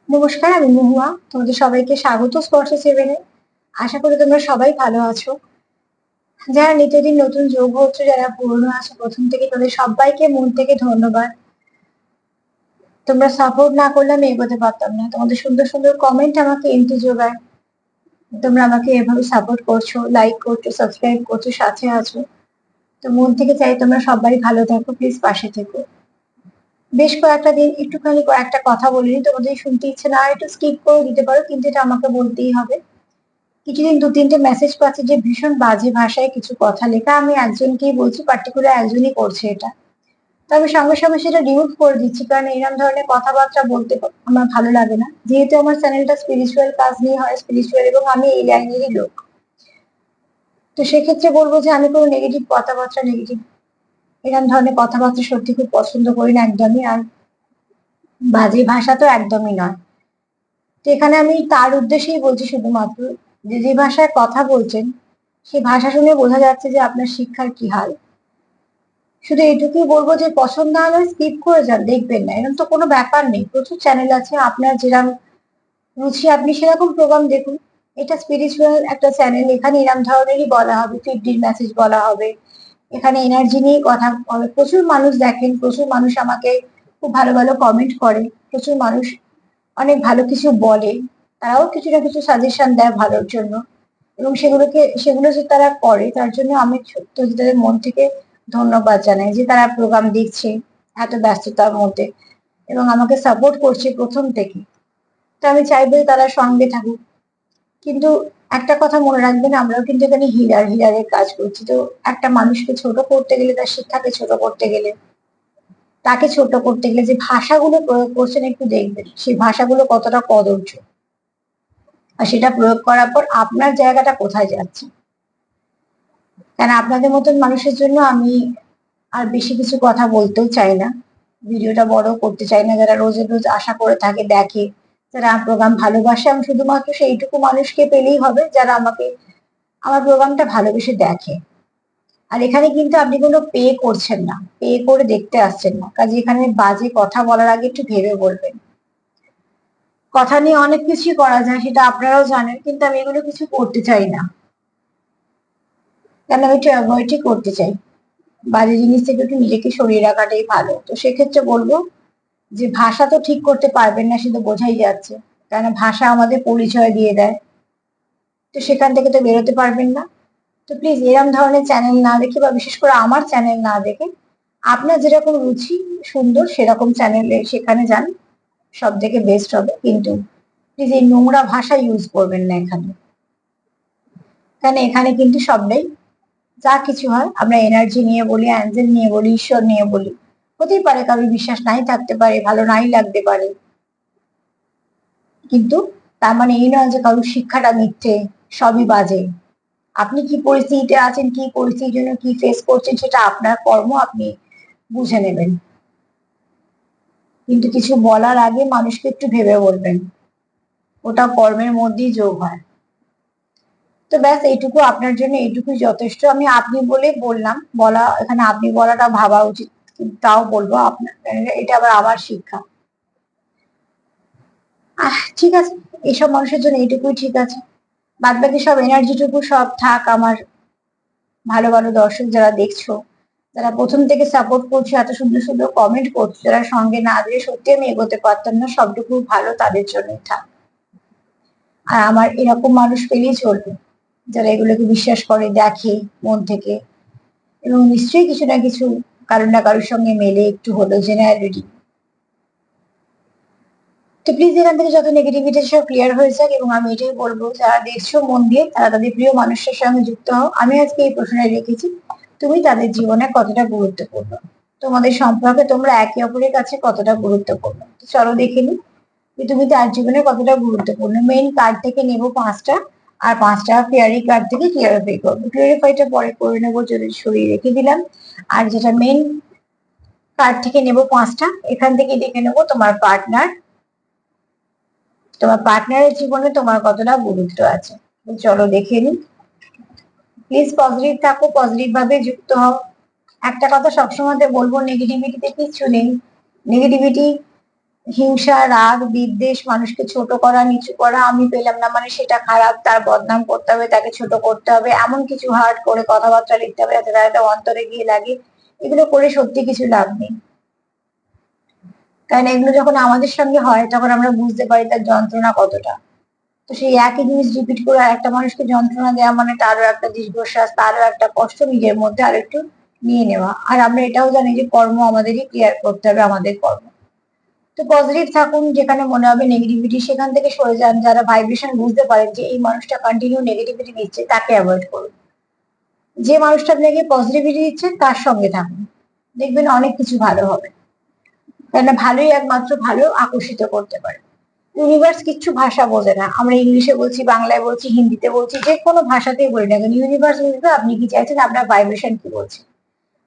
নমস্কার, আমি মহুয়া। তোমাদের সবাইকে স্বাগত স্পর্শ সেভেনে। আশা করি তোমরা সবাই ভালো আছো। যারা নিত্যদিন নতুন যোগ হচ্ছে, যারা পুরনো আছে প্রথম থেকে, তাদের সবাইকে মন থেকে ধন্যবাদ। তোমরা সাপোর্ট না করলে আমি এগোতে পারতাম না। তোমাদের সুন্দর সুন্দর কমেন্ট আমাকে এনতে যোগায়। তোমরা আমাকে এভাবে সাপোর্ট করছো, লাইক করছো, সাবস্ক্রাইব করছো, সাথে আছো। তো মন থেকে চাই তোমরা সবাই ভালো থাকো, প্লিজ পাশে থেকো। বেশ কয়েকটা দিন একটুখানি কয়েকটা কথা বলিনি, তোমাদের শুনতে ইচ্ছে না একটু স্কিপ করে দিতে পারো, কিন্তু এটা আমাকে বলতেই হবে। কিছুদিন দু তিনটে মেসেজ পাচ্ছি যে ভীষণ বাজে ভাষায় কিছু কথা লেখা। আমি একজনকেই বলছি, পার্টিকুলার একজনই করছে এটা। তো আমি সঙ্গে সঙ্গে সেটা রিমুভ করে দিচ্ছি, কারণ এরকম ধরনের কথাবার্তা বলতে আমার ভালো লাগে না। যেহেতু আমার চ্যানেলটা স্পিরিচুয়াল কাজ নিয়ে হয়, স্পিরিচুয়াল, এবং আমি এই লাইনেরই লোক। তো সেক্ষেত্রে বলবো যে আমি কোনো নেগেটিভ কথাবার্তা, নেগেটিভ এরকম ধরনের কথাবার্তা সত্যি খুব পছন্দ করি না একদমই। আর বাজে ভাষা তো একদমই নয়। তো এখানে আমি তার উদ্দেশ্যেই বলছি শুধুমাত্র, যে যে ভাষায় কথা বলছেন সেই ভাষা শুনে বোঝা যাচ্ছে যে আপনার শিক্ষার কি হাল। শুধু এটুকুই বলবো যে পছন্দ না হলে স্কিপ করে যান, দেখবেন না, এরকম তো কোনো ব্যাপার নেই। প্রচুর চ্যানেল আছে, আপনার যেরকম রুচি আপনি সেরকম প্রোগ্রাম দেখুন। এটা স্পিরিচুয়াল একটা চ্যানেল, এখানে এরকম ধরনেরই বলা হবে, 50 মেসেজ বলা হবে। এখানে এনার্জি নিয়ে কথা হবে। প্রচুর মানুষ দেখেন, প্রচুর মানুষ আমাকে খুব ভালো ভালো কমেন্ট করে, প্রচুর মানুষ অনেক ভালো কিছু বলে। তারাও কিছু না কিছু সাজেশন দেয় ভালোর জন্য, এবং সেগুলো যে তারা করে তার জন্য আমি সত্য তাদের মন থেকে ধন্যবাদ জানাই, যে তারা প্রোগ্রাম দেখছে এত ব্যস্ততার মধ্যে এবং আমাকে সাপোর্ট করছে প্রথম থেকে। তো আমি চাইবো যে তারা সঙ্গে থাকুক। কিন্তু একটা কথা মনে রাখবেন, আমরাও কিন্তু এখানে হিলারের কাজ করছি। তো একটা মানুষকে ছোট করতে গেলে, তার শিক্ষাকে ছোট করতে গেলে, তাকে ছোট করতে গেলে যে ভাষাগুলো প্রয়োগ করছেন একটু দেখবেন সেই ভাষাগুলো কতটা কদর্য, আর সেটা প্রয়োগ করার পর আপনার জায়গাটা কোথায় যাচ্ছে। কেন আপনাদের মতন মানুষের জন্য আমি আর বেশি কিছু কথা বলতেও চাই না, ভিডিওটা বড় করতে চাই না। যারা রোজের রোজ আশা করে থাকে, দেখে, যারা আমার প্রোগ্রাম ভালোবাসে, আমি শুধুমাত্র সেইটুকু মানুষকে পেলেই হবে যারা আমাকে, আমার প্রোগ্রামটা ভালোবেসে দেখে। আর এখানে কিন্তু আপনি কোনো পে করছেন না, পে করে দেখতে আসছেন না, কাজে এখানে বাজে কথা বলার আগে একটু ভেবে বলবেন। কথা নিয়ে অনেক কিছুই করা যায়, সেটা আপনারাও জানেন, কিন্তু আমি এগুলো কিছু করতে চাই না, কেন আমি একটু অ্যাভয়েডই করতে চাই। বাজে জিনিস থেকে একটু নিজেকে সরিয়ে রাখাটাই ভালো। তো সেক্ষেত্রে বলবো যে ভাষা তো ঠিক করতে পারবেন না, সে তো বোঝাই যাচ্ছে, কেন ভাষা আমাদের পরিচয় দিয়ে দেয়। তো সেখান থেকে তো বেরোতে পারবেন না। তো প্লিজ এরম ধরনের চ্যানেল না দেখে, বা বিশেষ করে আমার চ্যানেল না দেখে, আপনার যেরকম রুচি সুন্দর সেরকম চ্যানেলে সেখানে যান, সব থেকে বেস্ট হবে। কিন্তু প্লিজ এই নোংরা ভাষা ইউজ করবেন না এখানে, কারণ এখানে কিন্তু সবটাই, যা কিছু হয় আমরা এনার্জি নিয়ে বলি, অ্যাঞ্জেল নিয়ে বলি, ঈশ্বর নিয়ে বলি। হতেই পারে কারোর বিশ্বাস নাই থাকতে পারে, ভালো নাই লাগতে পারে, কিন্তু তার মানে এই নয় যে কারোর শিক্ষাটা মিথ্যে, সবই বাজে। আপনি কি পরিস্থিতিতে আছেন, কি পরিস্থিতির জন্য কি ফেস করছেন, সেটা আপনার কর্ম, আপনি বুঝে নেবেন। কিন্তু কিছু বলার আগে মানুষকে একটু ভেবে বলবেন, ওটা কর্মের মধ্যেই যোগ হয়। তো ব্যাস এইটুকু আপনার জন্য, এইটুকুই যথেষ্ট। আমি আপনি বলে বললাম, বলা এখানে আপনি বলাটা ভাবা উচিত, কিন্তু তাও বলবো আপনার, এটা আবার আমার শিক্ষা। ঠিক আছে, এইসব মানুষের জন্য এইটুকুই ঠিক আছে। বাদ বাকি সব এনার্জিটুকু সব থাক আমার ভালো ভালো দর্শক যারা দেখছো, যারা প্রথম থেকে সাপোর্ট করছো, এত সুন্দর সুন্দর কমেন্ট করছো, যারা সঙ্গে না দিলে সত্যি আমি এগোতে পারতাম না, সবটুকু ভালো তাদের জন্যই থাক। আর আমার এরকম মানুষ পেলেই চলবে, যারা এগুলোকে বিশ্বাস করে, দেখে মন থেকে, এবং নিশ্চয়ই কিছু না কিছু কারোর না কারোর সঙ্গে মেলে একটু হলো জেনারেলি। তো প্লিজ এখান থেকে যত নেগেটিভিটি সব ক্লিয়ার হয়ে যাক, এবং আমি এটাই বলবো যারা দেখছো মন দিয়ে, তারা তাদের প্রিয় মানুষের সঙ্গে যুক্ত হও। আমি আজকে এই প্রশ্নটা রেখেছি, তুমি তাদের জীবনে কতটা গুরুত্বপূর্ণ, তোমাদের সম্পর্কে তোমরা একে অপরের কাছে কতটা গুরুত্বপূর্ণ। তো চলো দেখে নি যে তুমি তার জীবনে কতটা গুরুত্বপূর্ণ। মেইন কার্ড থেকে নেবো 5টা, আর 5টা ফেয়ারি কার্ড থেকে ক্লিয়ারিফাই করবো। ক্লিয়ারিফাইটা পরে করে নেবো, যদি সরিয়ে রেখে দিলাম। আর যেটা মেইন কার্ড থেকে নেবো 5টা, এখান থেকে দেখে নেবো তোমার পার্টনার, তোমার পার্টনারের জীবনে তোমার কতটা গুরুত্ব আছে। চলো দেখে নি। প্লিজ পজিটিভ থাকো, পজিটিভ ভাবে যুক্ত হও। একটা কথা সবসময় বলবো, নেগেটিভিটিতে কিচ্ছু নেই। নেগেটিভিটি হিংসা, রাগ, বিদ্বেষ, মানুষকে ছোট করা, নিচু করা, আমি পেলাম না মানে সেটা খারাপ, তার বদনাম করতে হবে, তাকে ছোট করতে হবে, এমন কিছু হার্ট করে কথাবার্তা লিখতে হবে যাতে তার একটা অন্তরে গিয়ে লাগে। এগুলো করে সত্যি কিছু লাভ নেই। কারণ এগুলো যখন আমাদের সঙ্গে হয় তখন আমরা বুঝতে পারি তার যন্ত্রণা কতটা। তো সেই একই জিনিস রিপিট করে আরেকটা মানুষকে যন্ত্রণা দেওয়া মানে তারও একটা দীর্ঘশ্বাস, তারও একটা কষ্ট নিজের মধ্যে আরেকটু নিয়ে নেওয়া। আর আমরা এটাও জানি যে কর্ম আমাদেরই ক্লিয়ার করতে হবে, আমাদের কর্ম। তো পজিটিভ থাকুন, যেখানে মনে হবে নেগেটিভিটি সেখান থেকে সরে যান। যারা ভাইব্রেশন বুঝতে পারেন যে এই মানুষটা কন্টিনিউ নেগেটিভিটি দিচ্ছে তাকে অ্যাভয়েড করুন। যে মানুষটা আপনাকে পজিটিভিটি দিচ্ছে তার সঙ্গে থাকুন, দেখবেন অনেক কিছু ভালো হবে। কেননা ভালোই একমাত্র ভালো আকর্ষিত করতে পারে। ইউনিভার্স কিচ্ছু ভাষা বোঝে না, আমরা ইংলিশে বলছি, বাংলায় বলছি, হিন্দিতে বলছি, যে কোনো ভাষাতেই বলি না কেন ইউনিভার্স বুঝবে আপনি কি চাইছেন, আপনার ভাইব্রেশন কি বলছে।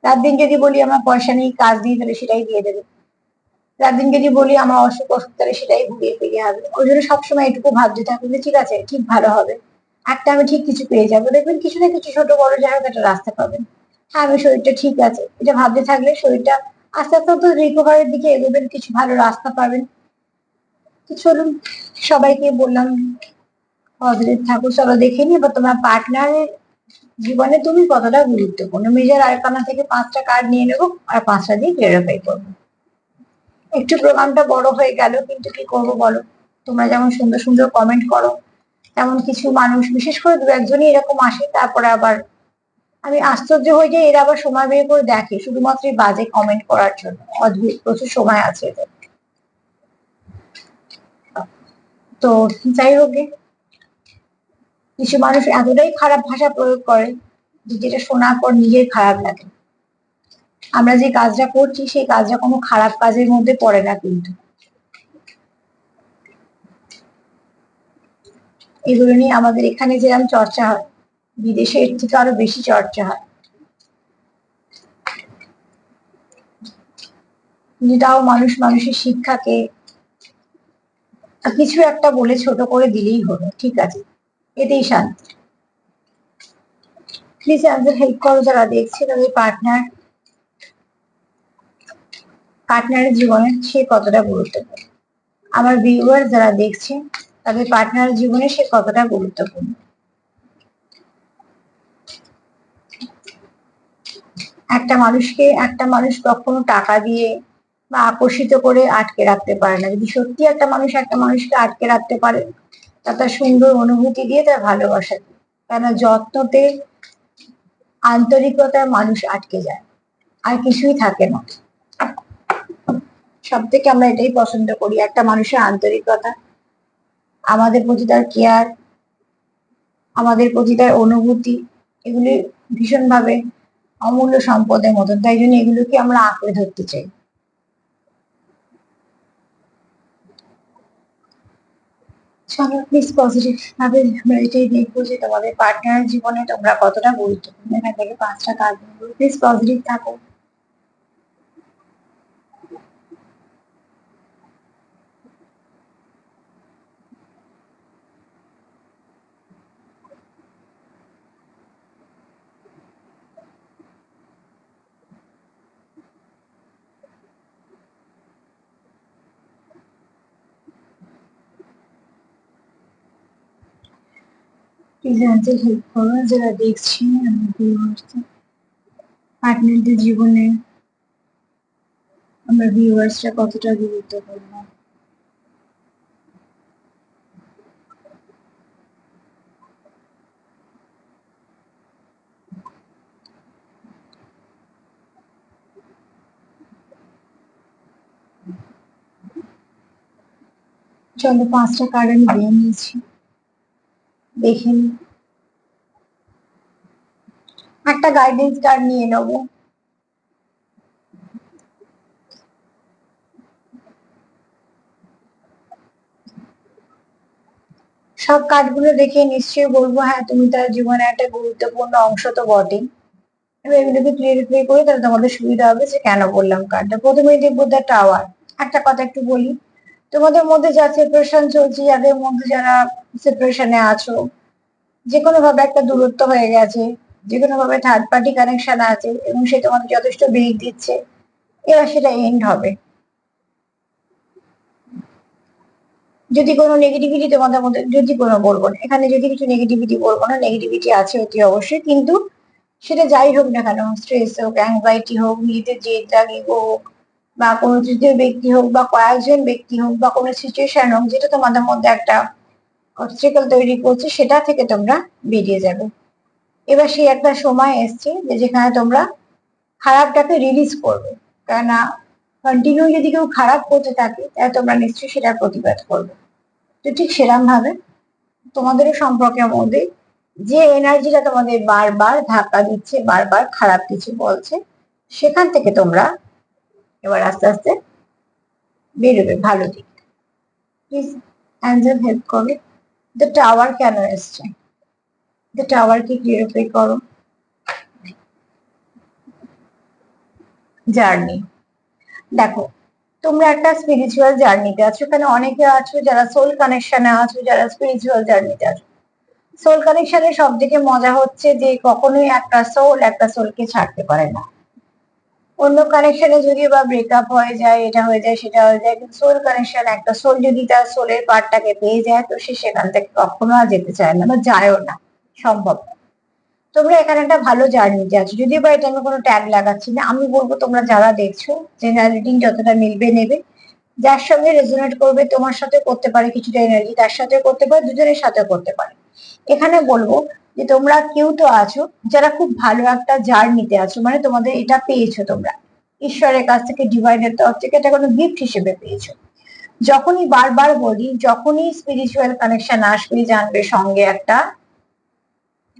রাত দিন যদি বলি আমার পয়সা নেই, কাজ নেই, তাহলে সেটাই দিয়ে দেবে। রাত দিন যদি বলি আমার অসুখ অসুখ, তাহলে সেটাই ঘুরিয়ে ফিরিয়ে হবে। ওই জন্য সবসময় এটুকু ভাবতে থাকুন যে ঠিক আছে, ঠিক ভালো হবে, একটা আমি ঠিক কিছু পেয়ে যাবো, দেখবেন কিছু না কিছু ছোট বড় যাই হোক একটা রাস্তা পাবেন। হ্যাঁ আমি শরীরটা ঠিক আছে, এটা ভাবতে থাকলে শরীরটা আস্তে আস্তে তো রিকভারের দিকে এগোবেন, কিছু ভালো রাস্তা পাবেন। তো চলুন, সবাইকে বললাম পজিটিভ থাকো। চলো দেখে নি এবার তোমার পার্টনারের জীবনে তুমি কতটা গুরুত্বপূর্ণ। মেজর আরকানা থেকে 5টা কার্ড নিয়ে নেবো আর 5টা দিয়ে ক্লিয়ারিফাই করবো। একটু প্রোগ্রামটা বড় হয়ে গেল, কিন্তু কি করবো বলো, তোমরা যেমন সুন্দর সুন্দর কমেন্ট করো তেমন কিছু মানুষ, বিশেষ করে দু একজনই এরকম আসে, তারপরে আবার আমি আশ্চর্য হয়ে যাই এরা আবার সময় বের করে দেখে শুধুমাত্র এই বাজে কমেন্ট করার জন্য। অদ্ভুত, প্রচুর সময় আছে এদের। তো যাই হোক গে, কিছু মানুষ এতটাই খারাপ ভাষা প্রয়োগ করে যে যেটা শোনার পর নিজের খারাপ লাগে। আমরা যে কাজটা করছি সেই কাজটা কোনো খারাপ কাজের মধ্যে পড়ে না, কিন্তু এগুলো নিয়ে আমাদের এখানে যেরকম চর্চা হয় বিদেশে এর থেকে আরো বেশি চর্চা হয়। যেটাও মানুষ মানুষের শিক্ষাকে কিছু একটা বলে ছোট করে দিলেই হলো, ঠিক আছে, এতেই শান্তি। প্লিজ আমাদের হেল্প করো যারা দেখছে তাদের পার্টনারের জীবনে সে কতটা গুরুত্বপূর্ণ। আমার ভিউয়ার যারা দেখছে তাদের পার্টনারের জীবনে সে কতটা গুরুত্বপূর্ণ। একটা মানুষ কখনো টাকা দিয়ে বা আকর্ষিত করে আটকে রাখতে পারে না। যদি সত্যি একটা মানুষ একটা মানুষকে আটকে রাখতে পারে তা তার সুন্দর অনুভূতি দিয়ে, তার ভালোবাসা দিয়ে। কেননা যত্নতে, আন্তরিকতায় মানুষ আটকে যায়, আর কিছুই থাকে না। সব থেকে আমরা এটাই পছন্দ করি, একটা মানুষের আন্তরিকতা, আমাদের প্রতি তার কেয়ার, আমাদের প্রতি তার অনুভূতি, এগুলি ভীষণভাবে অমূল্য সম্পদের মতন। তাই জন্য এগুলোকে আমরা আঁকড়ে ধরতে চাই। চলো প্লিজ পজিটিভ ভাবে আমরা এটাই দেখবো যে তোমাদের পার্টনার জীবনে তোমরা কতটা গুরুত্বপূর্ণ। এখান থেকে 5টা কাজ নেবো, প্লিজ পজিটিভ থাকো। প্লিজ আমাদের হেল্প করো যারা দেখছি আমাদের পার্টনারদের জীবনে আমরা ভিউয়ার্সরা কতটা গুরুত্বপূর্ণ। চলো 5টা কার্ড আমি দিয়ে নিয়েছি, দেখে নি। একটা গাইডেন্স কার্ড নিয়ে নেবো। সব কার্ডগুলো দেখে নিশ্চয়ই বলবো হ্যাঁ তুমি তার জীবনে একটা গুরুত্বপূর্ণ অংশ তো বটেই। এবার এগুলোকে ক্লিয়ারিফাই করে তাহলে তোমাদের সুবিধা হবে যে কেন বললাম কার্ডটা। প্রথমেই দেখবো দ্য টাওয়ার। একটা কথা একটু বলি, তোমাদের মধ্যে যা সেপারেশন চলছে, যাদের মধ্যে যারা সেপারেশনে আছো, যে কোনো ভাবে একটা দূরত্ব হয়ে গেছে, যে কোনো ভাবে থার্ড পার্টি কানেকশন আছে এবং সে তোমাদের যথেষ্ট বেগ দিচ্ছে, এবার সেটা এন্ড হবে। যদি কোনো নেগেটিভিটি তোমাদের মধ্যে, যদি কোনো বলবো না এখানে, যদি কিছু নেগেটিভিটি বলবো না, নেগেটিভিটি আছে অতি অবশ্যই, কিন্তু সেটা যাই হোক না কেন, স্ট্রেস হোক, অ্যাংজাইটি হোক, নিজেদের জেদ রাগ ইগো হোক, বা কোনো তৃতীয় ব্যক্তি হোক, বা কয়েকজন ব্যক্তি হোক, বা কোনো সিচুয়েশন হোক যেটা তোমাদের মধ্যে একটা অবস্ট্রাকল তৈরি করছে, সেটা থেকে তোমরা বেরিয়ে যাবে। এবার সেই একটা সময় এসছে যে যেখানে তোমরা খারাপটাকে রিলিজ করবে, কেননা কন্টিনিউ যদি কেউ খারাপ করতে থাকে তাহলে তোমরা নিশ্চয়ই সেটার প্রতিবাদ করবে। তো ঠিক সেরকম ভাবে তোমাদেরও সম্পর্কের মধ্যে যে এনার্জিটা তোমাদের বারবার ধাক্কা দিচ্ছে, বারবার খারাপ কিছু বলছে, সেখান থেকে তোমরা এবার আস্তে আস্তে বেরোবে ভালো দিক। প্লিজ অ্যাঞ্জেল হেল্প করবে। দ্য টাওয়ার কেন এসছে? দ্য টাওয়ার কি ক্লিয়ারিফাই করো। জার্নি, দেখো তোমরা একটা স্পিরিচুয়াল জার্নিতে আছো, এখানে অনেকে আছো যারা সোল কানেকশনে আছো, যারা স্পিরিচুয়াল জার্নিতে আছো। সোল কানেকশনের সব থেকে মজা হচ্ছে যে কখনোই একটা সোল একটা সোলকে ছাড়তে পারে না। অন্য কানেকশনে যদি বা ব্রেকআপ হয়ে যায়, এটা হয়ে যায়, সেটা হয়ে যায়, কিন্তু সোল কানেকশন, একটা সোল যদি তার সোলের পার্টটাকে পেয়ে যায় তো সে সেখান থেকে কখনো আর যেতে চায় না বা যায়ও না, সম্ভব না। তোমরা এখানে একটা ভালো জার্নিতে আছো, যদিও বা এটা আমি কোনো ট্যাগ লাগাচ্ছি না, আমি বলবো তোমরা যারা দেখছো জেনারেল রিডিং যতটা মিলবে নেবে, যার সঙ্গে রেজোনেট করবে, তোমার সাথে করতে পারে কিছুটা এনার্জি, তার সাথে করতে পারে, দুজনের সাথে করতে পারে। এখানে বলবো যে তোমরা কেউ তো আছো যারা খুব ভালো একটা জার্নিতে আছো, মানে তোমাদের এটা পেয়েছো তোমরা ঈশ্বরের কাছ থেকে, ডিভাইনের তরফ থেকে এটা কোনো গিফট হিসেবে পেয়েছো। যখনই বারবার বলি, যখনই স্পিরিচুয়াল কানেকশন আসবে জানবে সঙ্গে একটা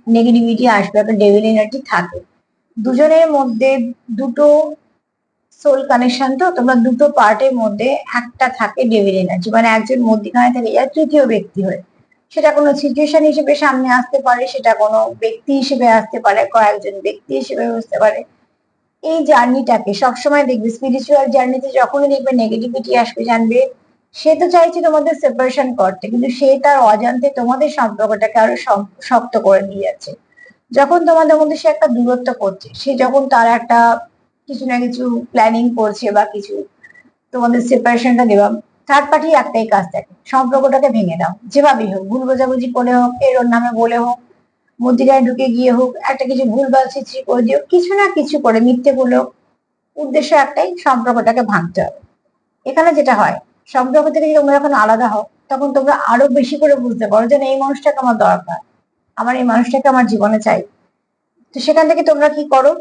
নেগেটিভিটি আসবে, একটা ডেভিল এনার্জি থাকে দুজনের মধ্যে। দুটো সোল কানেকশন, তো তোমরা দুটো পার্টের মধ্যে একটা থাকে ডেভিল এনার্জি, মানে একজন মধ্যখানে থেকে যায় তৃতীয় ব্যক্তি হয়ে। সেটা কোনো সিচুয়েশন হিসেবে সামনে আসতে পারে, সেটা কোনো ব্যক্তি হিসেবে আসতে পারে, কয়েকজন ব্যক্তি হিসেবে আসতে পারে। এই জার্নিটাকে সবসময় দেখবে, স্পিরিচুয়াল জার্নিতে যখনই দেখবে নেগেটিভিটি আসবে জানবে সে তো চাইছে তোমাদের সেপারেশন করতে, কিন্তু সে তার অজান্তে তোমাদের সম্পর্কটাকে আরো শক্ত করে দিয়ে যাচ্ছে। যখন তোমাদের মধ্যে সে একটা দূরত্ব করছে, সে যখন তার একটা কিছু না কিছু প্ল্যানিং করছে বা কিছু তোমাদের সেপারেশনটা দেওয়া, থার্ড পার্টি একটাই কাজ থাকে, সম্পর্কটাকে ভেঙে দাও যেভাবেই হোক, ভুল বোঝাবুঝি করে হোক, এর ওর নামে বলে হোক, মধ্যিখানে ঢুকে গিয়ে হোক, একটা কিছু ভুলভাল সৃষ্টি করে দিও, কিছু না কিছু করে মিথ্যে বলেও, উদ্দেশ্য একটাই, সম্পর্কটাকে ভাঙতে হবে। এখানে যেটা হয়, সম্পর্ক থেকে যদি তোমরা যখন আলাদা হও তখন তোমরা আরো বেশি করে বুঝতে পারো যে এই মানুষটাকে আমার দরকার, আমার এই মানুষটাকে আমার জীবনে চাই। তো সেখান থেকে তোমরা কি করো,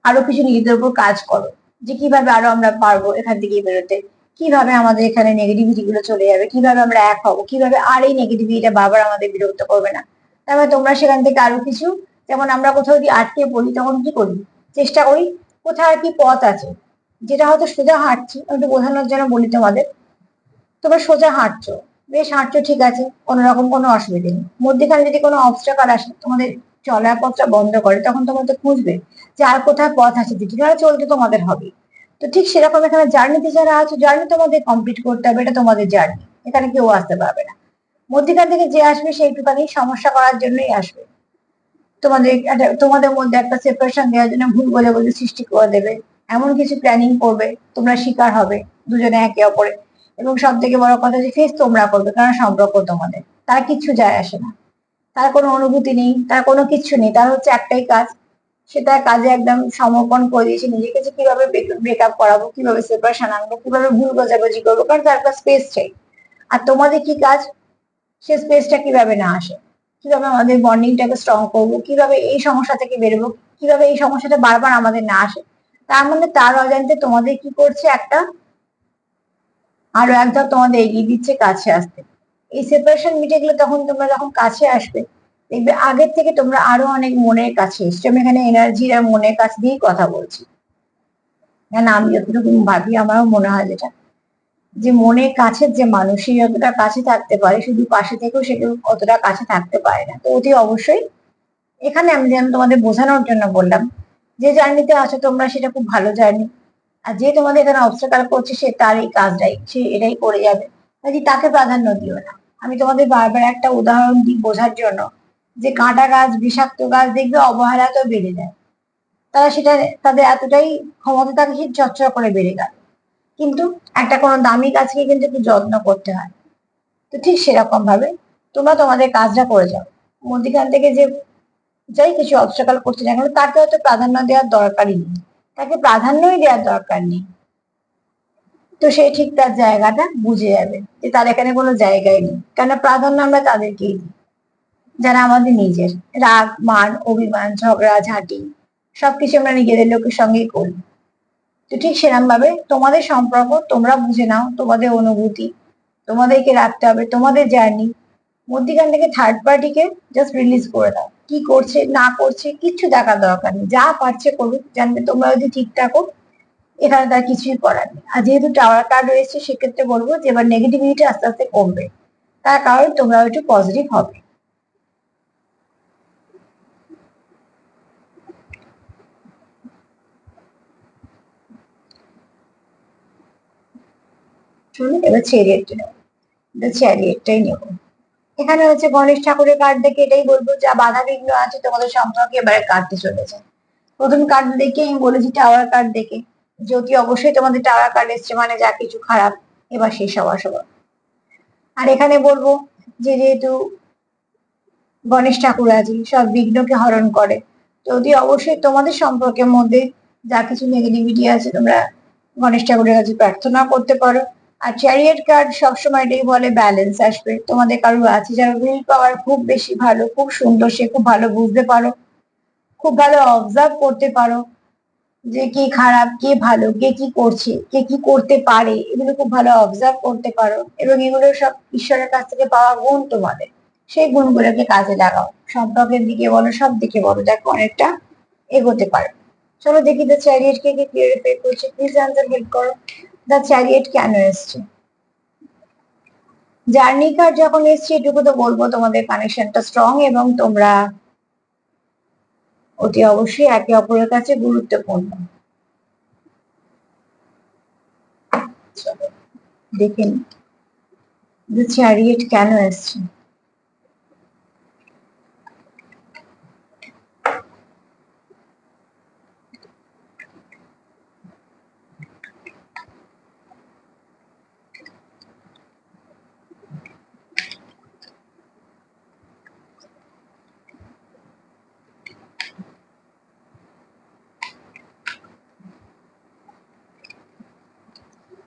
আরো কিছু নিজেদের উপর কাজ করো, যে কিভাবে আরো আমরা পারবো এখান থেকে বেরোতে, কিভাবে আমাদের এখানে নেগেটিভিটি গুলো চলে যাবে, কিভাবে আমরা এক হবো, কিভাবে আর এই নেগেটিভিটিটা বারবার আমাদের বিরক্ত করবে না। তারপরে তোমরা সেখান থেকে আরো কিছু, যেমন আমরা কোথাও যদি আটকে পড়ি তখন কি করি, চেষ্টা করি কোথায় আর কি পথ আছে, যেটা হয়তো সোজা হাঁটছি, আমি একটু বোঝানোর জন্য বলি তোমাদের। তোমরা সোজা হাঁটছো, বেশ হাঁটছো, ঠিক আছে, কোনো রকম কোনো অসুবিধা নেই, মধ্যেখানে যদি কোনো অবস্ট্রাকল আসে তোমাদের চলার পথটা বন্ধ করে, তখন তোমরা তো খুঁজবে যে আর কোথায় পথ আছে, যে কিভাবে চলতে তোমাদের হবে। তো ঠিক সেরকম এখানে জার্নিতে যারা আছো, জার্নি তোমাদের কমপ্লিট করতে হবে, এটা তোমাদের জার্নি, এখানে কেউ আসতে পারবে না। মধ্যিখান থেকে যে আসবে সে একটুখানি সমস্যা করার জন্যই আসবে, তোমাদের তোমাদের মধ্যে একটা সেপারেশন দেওয়ার জন্য ভুল বোঝাবুঝি সৃষ্টি করে দেবে, এমন কিছু প্ল্যানিং করবে, তোমরা শিকার হবে দুজনে একে অপরে। এবং সব থেকে বড় কথা যে ফেস তোমরা করবে, কারণ সম্পর্ক তোমাদের, তার কিচ্ছু যায় আসে না, তার কোনো অনুভূতি নেই, তার কোনো কিচ্ছু নেই, তার হচ্ছে একটাই কাজ, সেটা কাজে একদম সমর্পণ করে দিয়েছে নিজেকে, যে কিভাবে ব্রেকআপ করাবো, কিভাবে সেপারেশন আনবো, কিভাবে ভুল বোঝাবুঝি করবো, কারণ তার একটা স্পেস চাই। আর তোমাদের কি কাজ, সে স্পেসটা কিভাবে না আসে, কিভাবে আমাদের বন্ডিংটাকে স্ট্রং করবো, কিভাবে এই সমস্যা থেকে বেরোবো, কিভাবে এই সমস্যাটা বারবার আমাদের না আসে। তার মানে তার অজান্তে তোমাদের কি করছে, একটা আরো এক ধাপ তোমাদের এগিয়ে দিচ্ছে কাছে আসতে। এই সেপারেশন মিটে গেলে তখন তোমরা যখন কাছে আসবে দেখবে আগের থেকে তোমরা আরো অনেক মনের কাছে এসছো। আমি এখানে এনার্জি আর মনের কাছ দিয়েই কথা বলছি, কেন আমি যতটুকু ভাবি আমারও মনে হয় যেটা, যে মনের কাছের যে মানুষ সে যতটা কাছে থাকতে পারে, শুধু পাশে থেকেও সে কেউ অতটা কাছে থাকতে পারে না। তো অতি অবশ্যই এখানে আমি যেন তোমাদের বোঝানোর জন্য বললাম, যে জার্নিতে আছো তোমরা সেটা খুব ভালো জার্নি, আর যে তোমাদের এখানে অবস্টাকাল করছে সে তার এই কাজটাই, সে এটাই করে যাবে, কাজে তাকে প্রাধান্য দিও না। আমি তোমাদের বারবার একটা উদাহরণ দিই বোঝার জন্য, যে কাঁটা গাছ, বিষাক্ত গাছ দেখবে অবহেলাতেও বেড়ে যায়, তারা সেটা, তাদের এতটাই ক্ষমতা থাকে সে চচ্চড় করে বেড়ে গেল, কিন্তু একটা কোনো দামি গাছকে কিন্তু একটু যত্ন করতে হয়। তো ঠিক সেরকম ভাবে তোমরা তোমাদের কাজটা করে যাও। মধ্যিখান থেকে যে যাই কিছু অবস্ট্রাকল করছে না কেন তাকে হয়তো প্রাধান্য দেওয়ার দরকারই নেই, তাকে প্রাধান্যই দেওয়ার দরকার নেই। তো সে ঠিক তার জায়গাটা বুঝে যাবে যে তার এখানে কোনো জায়গায় নেই, কেন প্রাধান্য আমরা তাদেরকেই দিই যারা আমাদের নিজের। রাগ, মান, অভিমান, ঝগড়া ঝাঁটি সবকিছু আমরা নিজেদের লোকের সঙ্গেই করি। তো ঠিক সেরকম ভাবে তোমাদের সম্পর্ক তোমরা বুঝে নাও, তোমাদের অনুভূতি তোমাদেরকে রাখতে হবে, তোমাদের জার্নি। মধ্যিখান থেকে থার্ড পার্টিকে জাস্ট রিলিজ করে দাও, কি করছে না করছে কিচ্ছু দেখার দরকার নেই, যা পারছে করুক, জানবে তোমরা যদি ঠিক থাকো এখানে তার কিছুই করার নেই। আর যেহেতু টাওয়ার কার্ড রয়েছে সেক্ষেত্রে বলবো যে এবার নেগেটিভিটি আস্তে আস্তে কমবে, তার কারণ তোমরা একটু পজিটিভ হবে। চলুন এবার চ্যারিয়েটটা নেবো, চ্যারিয়েটটাই নেবো। এখানে হচ্ছে গণেশ ঠাকুরের কার্ড দেখে এটাই বলবো যা বাধা বিঘ্ন আছে তোমাদের সম্পর্কে এবারে কাটতে চলেছে। প্রথম কার্ড দেখে আমি বলেছি টাওয়ার কার্ড দেখে, যদি অবশ্যই তোমাদের টাওয়ার কার্ড এসছে মানে যা কিছু খারাপ এবার শেষ হওয়া সবার। আর এখানে বলবো যে যেহেতু গণেশ ঠাকুর আছে সব বিঘ্নকে হরণ করে, যদি অবশ্যই তোমাদের সম্পর্কের মধ্যে যা কিছু নেগেটিভিটি আছে তোমরা গণেশ ঠাকুরের কাছে প্রার্থনা করতে পারো। আর চ্যারিয়েট কার্ড সবসময় এটাই বলে ব্যালেন্স আসবে। তোমাদের কারো আছে যার উইল পাওয়ার খুব বেশি ভালো, খুব সুন্দর, সে খুব ভালো বুঝতে পারো, খুব ভালো অবজার্ভ করতে পারো যে কে খারাপ কে ভালো, কে কি করছে কে কি করতে পারে, এগুলো খুব ভালো অবজার্ভ করতে পারো এবং এগুলো সব ঈশ্বরের কাছ থেকে পাওয়া গুণ তোমাদের। সেই গুণগুলোকে কাজে লাগাও, সম্পর্কের দিকে বলো সব দিকে বলো, দেখো অনেকটা এগোতে পারো। চলো দেখি the chariot K K clarify করছে, প্লিজ আনসার হেল্প করো। দ্য চ্যারিয়েট কেন এসছে? জার্নি কার্ড যখন এসছে এটুকু তো বলবো তোমাদের কানেকশনটা স্ট্রং এবং তোমরা অতি অবশ্যই একে অপরের কাছে গুরুত্বপূর্ণ। দেখে নি দ্য চ্যারিয়েট কেন এসছে।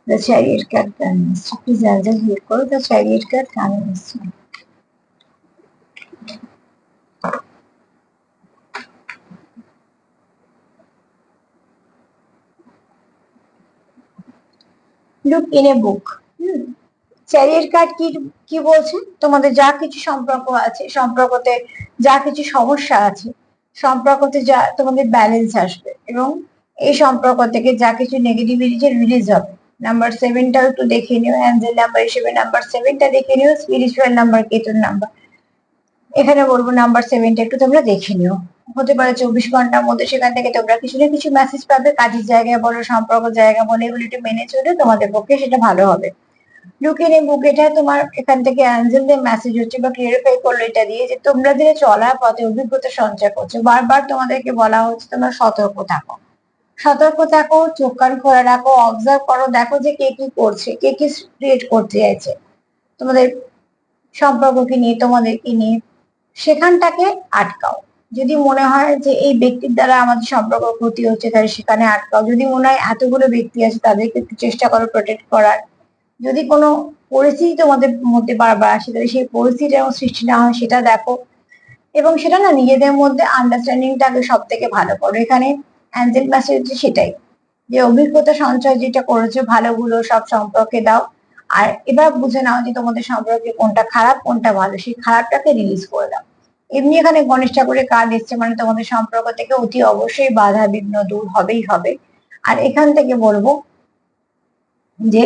The chariot card কেন এসছে, প্লিজ অ্যান্সার হিট করো, the chariot card কেন এসছে। Look in a book. Chariot card কি কি বলছে, তোমাদের যা কিছু সম্পর্ক আছে সম্পর্কতে যা কিছু সমস্যা আছে সম্পর্কতে যা তোমাদের ব্যালেন্স আসবে এবং এই সম্পর্ক থেকে যা কিছু নেগেটিভিটি রিলিজ হবে। নাম্বার 7টাও একটু দেখে নিও, অ্যাঞ্জেল নাম্বার হিসেবে নাম্বার 7টা দেখে নিও, স্পিরিচুয়াল নাম্বার কেতুর নাম্বার। এখানে বলবো নাম্বার 7টা একটু তোমরা দেখে নিও, হতে পারে 24 ঘন্টার মধ্যে সেখান থেকে তোমরা কিছু না কিছু মেসেজ পাবে, কাজের জায়গায় বলো সম্পর্ক জায়গা বলো, এগুলো একটু মেনে চলে তোমাদের পক্ষে সেটা ভালো হবে। লুকিং ইন বুক, এটা তোমার এখান থেকে অ্যাঞ্জেলদের মেসেজ হচ্ছে বা ক্লিয়ারিফাই করলো এটা দিয়ে যে তোমরা যে চলার পথে অভিজ্ঞতা সঞ্চয় করছো, বারবার তোমাদেরকে বলা হচ্ছে তোমরা সতর্ক থাকো, সতর্ক থাকো, চোখ কান খোলা রাখো, অবজার্ভ করো, দেখো যে কে কি করছে, কে কি ক্রিয়েট করতে চাইছে তোমাদের সম্পর্ককে নিয়ে, তোমাদেরকে নিয়ে, সেখানটাকে আটকাও। যদি মনে হয় যে এই ব্যক্তির দ্বারা আমাদের সম্পর্ক ক্ষতি হচ্ছে তাহলে সেখানে আটকাও। যদি মনে হয় এতগুলো ব্যক্তি আছে তাদেরকে একটু চেষ্টা করো প্রোটেক্ট করার। যদি কোনো পরিস্থিতি তোমাদের মধ্যে বারবার আসে তাহলে সেই পরিস্থিতির যেমন সৃষ্টি না হয় সেটা দেখো এবং সেটা না নিজেদের মধ্যে আন্ডারস্ট্যান্ডিংটাকে সব থেকে ভালো করো। এখানে অ্যাঞ্জেল মেসেজ হচ্ছে সেটাই, যে অভিজ্ঞতা সঞ্চয় যেটা করেছো ভালোগুলো সব সম্পর্কে দাও আর এবার বুঝে নাও যে তোমাদের সম্পর্কে কোনটা খারাপ কোনটা ভালো, সেই খারাপটাকে রিলিজ করে দাও। এমনি এখানে গণেশ ঠাকুরের কার্ড এসছে মানে তোমাদের সম্পর্ক থেকে অতি অবশ্যই বাধা বিঘ্ন দূর হবেই হবে। আর এখান থেকে বলবো যে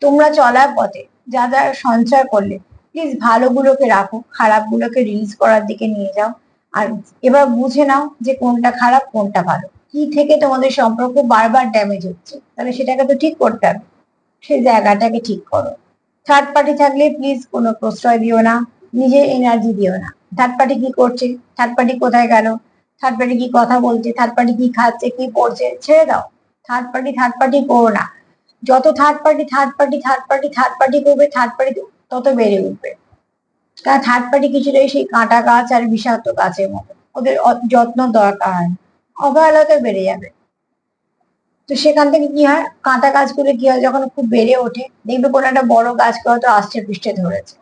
তোমরা চলার পথে যা যা সঞ্চয় করলে প্লিজ ভালোগুলোকে রাখো, খারাপগুলোকে রিলিজ করার দিকে নিয়ে যাও। আর এবার বুঝে নাও যে কোনটা খারাপ কোনটা ভালো, কি থেকে তোমাদের সম্পর্ক বারবার ড্যামেজ হচ্ছে, তাহলে সেটাকে তো ঠিক করতে হবে, সেই জায়গাটাকে ঠিক করো। থার্ড পার্টি থাকলে প্লিজ কোনো প্রশ্রয় দিও না, নিজের এনার্জি দিও না। থার্ড পার্টি কি করছে, থার্ড পার্টি কোথায় গেল, থার্ড পার্টি কি কথা বলছে, থার্ড পার্টি কি খাচ্ছে কি পড়ছে, ছেড়ে দাও। থার্ড পার্টি করো না। যত third party third party third party third party করবে, থার্ড পার্টি তত বেড়ে উঠবে। কারণ থার্ড পার্টি কিছুটাই সেই কাঁটা গাছ আর বিষাক্ত গাছের মতো, ওদের যত্ন দরকার হয়, অবহেলাতে বেড়ে যাবে। তো সেখান থেকে কি হয়, কাঁটা গাছগুলো কি হয়, যখন খুব বেড়ে ওঠে দেখবে কোনো একটা বড় গাছকে হয়তো আষ্টে পৃষ্ঠে ধরেছে।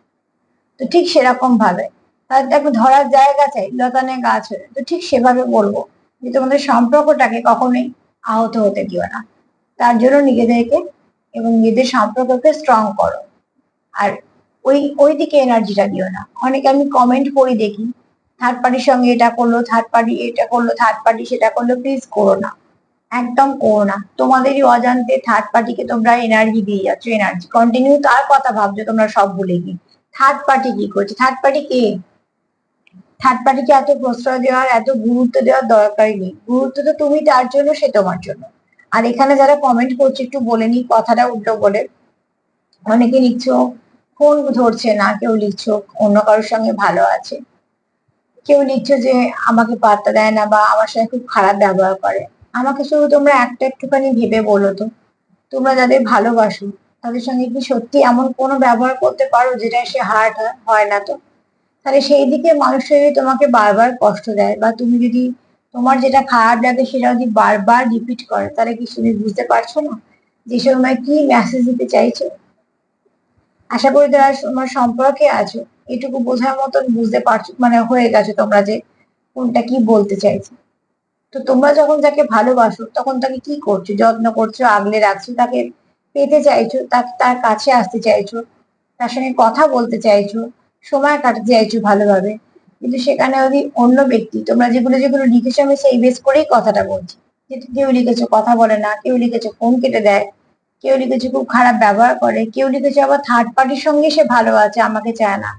তো ঠিক সেরকম ভাবে তাদের দেখো ধরার জায়গা চাই, লতানে গাছ হয়ে, তো ঠিক সেভাবে বলবো যে তোমাদের সম্পর্কটাকে কখনোই আহত হতে দিও না। তার জন্য নিজেদেরকে এবং নিজেদের সম্পর্ককে স্ট্রং করো। আর ওই দিকে এনার্জিটা দিও না। অনেকে আমি কমেন্ট পড়ি দেখি, থার্ড পার্টির সঙ্গে এটা করলো, থার্ড পার্টি এটা করলো, থার্ড পার্টি সেটা করলো, প্লিজ করো না, একদম করো না। তোমাদেরই অজান্তে থার্ড পার্টিকে তোমরা এনার্জি দিয়ে যাচ্ছ, এনার্জি কন্টিনিউ তার কথা ভাবছো তোমরা সব ভুলে গিয়ে। থার্ড পার্টি কি করছে, থার্ড পার্টি কে, থার্ড পার্টিকে এত প্রশ্রয় দেওয়ার, এত গুরুত্ব দেওয়ার দরকারই নেই। গুরুত্ব তো তুমি তার জন্য, সে তোমার জন্য। আর এখানে যারা কমেন্ট করছে একটু বলে নি কথাটা উল্টো বলে, অনেকে লিখছো ফোন ধরছে না, কেউ লিখছো অন্য কারোর সঙ্গে ভালো আছে, কেউ লিখছো যে আমাকে পাত্তা দেয় না বা আমার সঙ্গে খুব খারাপ ব্যবহার করে। আমাকে শুধু তোমরা একটা একটুখানি ভেবে বলো তো, তোমরা যাদের ভালোবাসো তাদের সঙ্গে কি সত্যি এমন কোনো ব্যবহার করতে পারো যেটা সে হার্ট হয় না? তো তাহলে সেই দিকে মানুষ যদি তোমাকে বারবার কষ্ট দেয়, বা তুমি যদি তোমার যেটা খারাপ লাগে সেটা যদি বারবার রিপিট করে, তাহলে কি তুমি বুঝতে পারছো না যে সময় কি মেসেজ দিতে চাইছো? আশা করি যারা তোমার সম্পর্কে আছো এটুকু বোঝার মতন বুঝতে পারছো, মানে হয়ে গেছো তোমরা যে কোনটা কি বলতে চাইছো। তো তোমরা যখন যাকে ভালোবাসো তখন তাকে কি করছো, যত্ন করছো, আগলে রাখছো, তাকে পেতে চাইছো, তার কাছে আসতে চাইছো, তার সঙ্গে কথা বলতে চাইছো, সময় কাটাতে চাইছো ভালোভাবে। কিন্তু সেখানে যদি অন্য ব্যক্তি, তোমরা যেগুলো যেগুলো লিখেছো আমি সেই বেস করেই কথাটা বলছি, যে কেউ লিখেছো কথা বলে না, কেউ লিখেছো ফোন কেটে দেয়, কেউ লিখেছে খুব খারাপ ব্যবহার করে, কেউ লিখেছে আবার থার্ড পার্টির সঙ্গে সে ভালো আছে, আমাকে চায় না।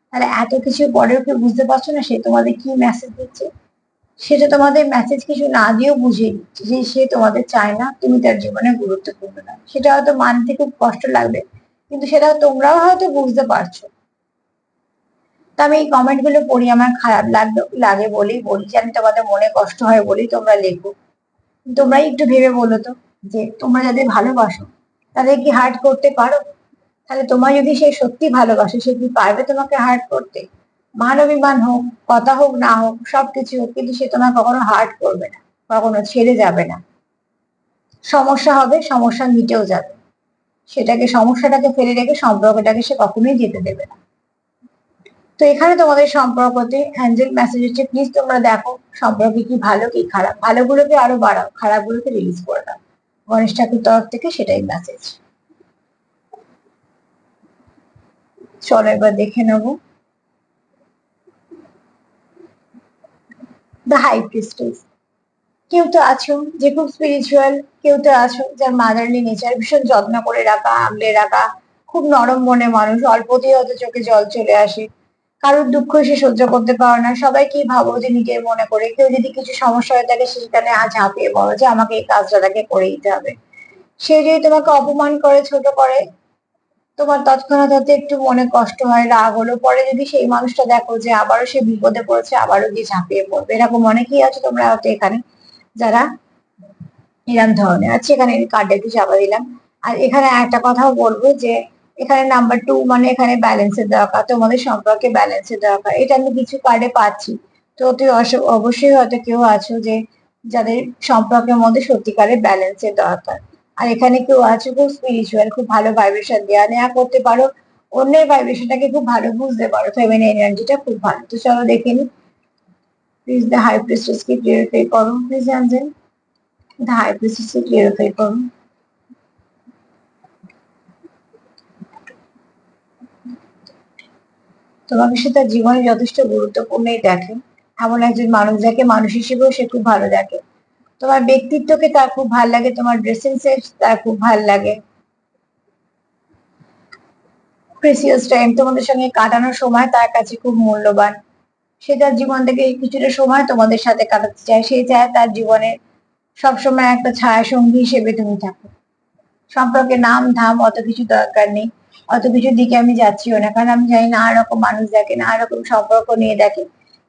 তাহলে এত কিছু পরেও কি বুঝতে পারছো না সে তোমাদের কি মেসেজ দিচ্ছে? সেটা তোমাদের মেসেজ কিছু না দিয়েও বুঝিয়ে দিচ্ছে যে সে তোমাদের চায় না, তুমি তার জীবনে গুরুত্বপূর্ণ না। সেটা হয়তো মানতে খুব কষ্ট লাগবে, কিন্তু সেটা তোমরাও হয়তো বুঝতে পারছো। তা আমি এই কমেন্ট গুলো পড়ি, আমার খারাপ লাগে বলেই বলি, যে আমি তোমাদের মনে কষ্ট হয় বলেই তোমরা লেখো। তোমরাই একটু ভেবে বলো তো, যে তোমরা যাদের ভালোবাসো তাদের কি হার্ট করতে পারো? তাহলে তোমার যদি সে সত্যি ভালোবাসে, সে কি পারবে তোমাকে হার্ট করতে? মান অভিমান হোক, কথা হোক না হোক, সবকিছু হোক, কিন্তু সে তোমার কখনো হার্ট করবে না, কখনো ছেড়ে যাবে না। সমস্যা হবে, সমস্যা মিটেও যাবে, সমস্যাটাকে ফেলে রেখে সম্পর্কটাকে সে কখনোই যেতে দেবে না। তো এখানে তোমাদের সম্পর্কতে অ্যাঞ্জেল মেসেজ হচ্ছে, প্লিজ তোমরা দেখো সম্পর্কে কি ভালো কি খারাপ, ভালোগুলোকে আরো বাড়াও, খারাপগুলোকে রিলিজ করে দাও। গণেশ ঠাকুর তরফ থেকে সেটাই মেসেজ। চলো এবার দেখে নেবো দ্য হাই প্রিস্টেস। কেউ তো আছো যে খুব স্পিরিচুয়াল, কেউ তো আছো যার মাদারলি নেচার, ভীষণ যত্ন করে রাখা, আগলে রাখা, খুব নরম মনে মানুষ, অল্পতেই হয়তো চোখে জল চলে আসে, কারোর দুঃখ সে সহ্য করতে পারো না, সবাইকেই ভাবো যে নিজের মনে করে। কেউ যদি কিছু সমস্যা হয়ে থাকে সেখানে ঝাঁপিয়ে পড়ো যে আমাকে এই কাজটা তাকে করে দিতে হবে। সে যদি তোমাকে অপমান করে, ছোট করে, তোমার তৎক্ষণাৎ হয়তো একটু মনে কষ্ট হয়, রাগ হলো, পরে যদি সেই মানুষটা দেখো যে আবারও সে বিপদে পড়েছে, আবারও গিয়ে ঝাঁপিয়ে পড়বে, এরকম অনেকেই আছে তোমরা হয়তো এখানে যারা এরম ধরনের। আচ্ছা, এখানে কার্ডে একটু চাপা দিলাম। আর এখানে একটা কথাও বলবো যে এখানে নাম্বার 2 মানে এখানে ব্যালেন্সের দরকার, তোমাদের সম্পর্কে ব্যালেন্সের দরকার, এটা আমি কিছু কার্ডে পাচ্ছি। তো তুই অবশ্যই হয়তো কেউ আছো যে যাদের সম্পর্কের মধ্যে সত্যিকারের ব্যালেন্সের দরকার। আর এখানে কেউ আছো খুব স্পিরিচুয়াল, খুব ভালো ভাইব্রেশন দেওয়া নেওয়া করতে পারো, অন্যের ভাইব্রেশনটাকে খুব ভালো বুঝতে পারো, ফেমিনিন এনার্জিটা খুব ভালো। তো চলো দেখে নি, প্লিজ দ্য হাই প্রিস্টেস কে ক্লিয়ারিফাই করো, প্লিজ জানছেন দ্য হাই প্রিস্টেস কে ক্লিয়ারিফাই করো। তোমাকে সে তার জীবনে যথেষ্ট গুরুত্বপূর্ণই দেখে, এমন একজন মানুষ যাকে মানুষ হিসেবেও সে খুব ভালো দেখে। তোমার ব্যক্তিত্বকে তার খুব ভাল লাগে, তোমার ড্রেসিং সেন্স তার খুব ভাল লাগে। প্রেসিয়াস টাইম, তোমাদের সঙ্গে কাটানোর সময় তার কাছে খুব মূল্যবান। সে তার জীবন থেকে কিছুটা সময় তোমাদের সাথে কাটাতে চায়, সে চায় তার জীবনে সবসময় একটা ছায়া সঙ্গী হিসেবে তুমি থাকো। সম্পর্কে নাম ধাম অত কিছু দরকার নেই, অত কিছুর দিকে আমি যাচ্ছিও না, কারণ আমি জানি না আর রকম মানুষ দেখে, না আর রকম সম্পর্ক নিয়ে দেখে।